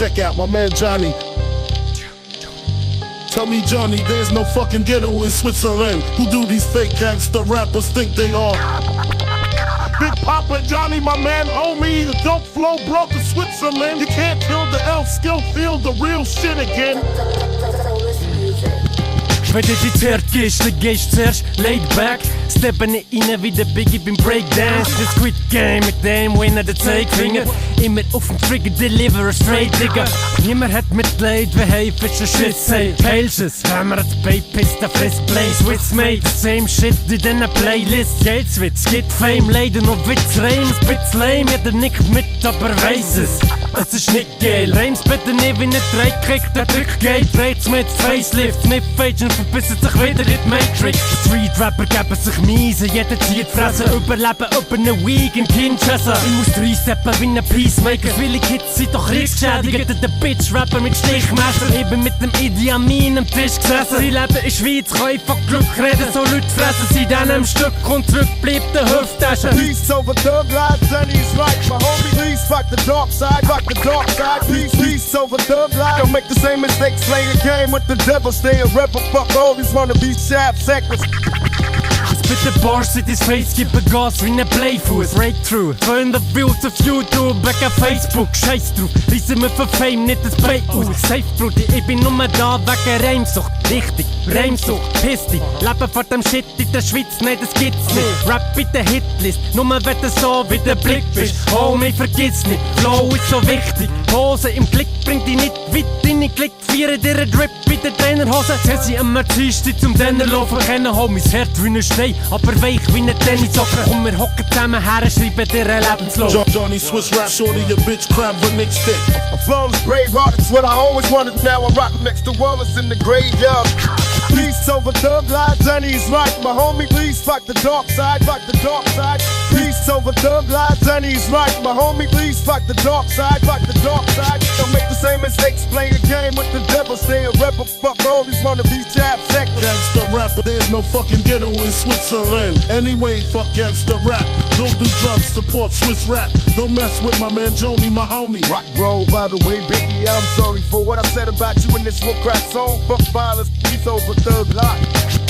check out my man Johny. Tell me, Johnny, there's no fucking ghetto in Switzerland. Who do these fake gangster rappers think they are? Big Papa Johnny, my man, homie, the dope flow brought to Switzerland. You can't kill the elf, skill feel the real shit again. Wenn du die Zert gehst, dann gehst du zuerst laid back. Steppen nicht rein wie der Biggie beim Breakdance. Das Squid Game mit dem Winner der Zeigefinger. Immer auf dem Trigger, deliver a straight Digger. Niemand hat Mitleid, wie hey, fischer Shit say. Pelches, Hammer at Babypiss, der frisst Play. Swiss made, same shit in diesen Playlist. Geldwitz, gibt Fame, leider noch Witz, Reim, ein bisschen lame. Jeder nickt mit, aber weiss es. Es ist nicht geil. Reims bitte nicht wie nicht reinkriegt, der Drück geht. Dreht's mit Facelift, mit Fage und verbissen sich wieder in die Matrix. Street-Rapper geben sich miese, jeder zieht Fressen. Überleben über einen Week in Kinshasa. Ich muss reinsteppen wie ein Peacemaker. Viele Kids sind doch kriegsgeschädigt. Der Bitch-Rapper mit Stichmesser. Ich bin mit dem Idi Amin am Tisch gesessen. Sie leben in Schweiz, können von Glück reden. So Leute fressen sie dann am Stück und zurück bleibt der Hüfttasche. Peace over thug life, Johnny is right. My homie, please fuck the dark side, fuck the dark side. Peace over thug life. Don't make the same mistakes, play a game with the devil. Stay a rebel, fuck all these wanna be shaft seconds. Bitte Bars in dein Face, gib ein Gas wie ein Playfuß. Breakthrough, 200 Views auf YouTube, weg auf Facebook. Scheiß drauf, reissen wir für Fame nicht das Bait aus. Safe, Bruder, ich bin nur da wegen Reimsucht. Richtig, Reimsucht, piss dich. Leben vor dem Shit in der Schweiz, nein, das gibt's nicht. Rap in der Hitlist, nur wenn du so wie der Blick bist. Homie, vergiss nicht, Flow ist so wichtig. Hose im Klick bringt dich nicht weit in den Klick. Feiern dir einen Drip in der Trainerhose. Zähl sie am Dienstag zum Denner laufen. Kennen Homies, hart wie ein Stein, aber weich wie ein Tennissocker. Und wir hocken zusammen her, schreiben dir einen Lebenslauf. Johnny Swiss Rap, shorty, your bitch crab, but next stick. A flawless brave heart, it's what I always wanted. Now I rock next to Wallace in the graveyard. Peace over thug life, Johnny is right. My homie, please fuck the dark side, fuck the dark side. Peace over thug life, Johnny is right. My homie, please fuck the dark side, fuck the dark side. Don't make the same mistakes, play a game with the devil. Stay a rebel, fuck all these wanna be chap seconds. Gangster rapper, there's no fucking ghetto in Switzerland. Anyway, fuck gangster rap. Don't do drugs, support Swiss rap. Don't mess with my man Johny Mahony. Rock roll, by the way, Biggie, I'm sorry for what I said about you in this one crack song. Fuck violence, peace over thug life.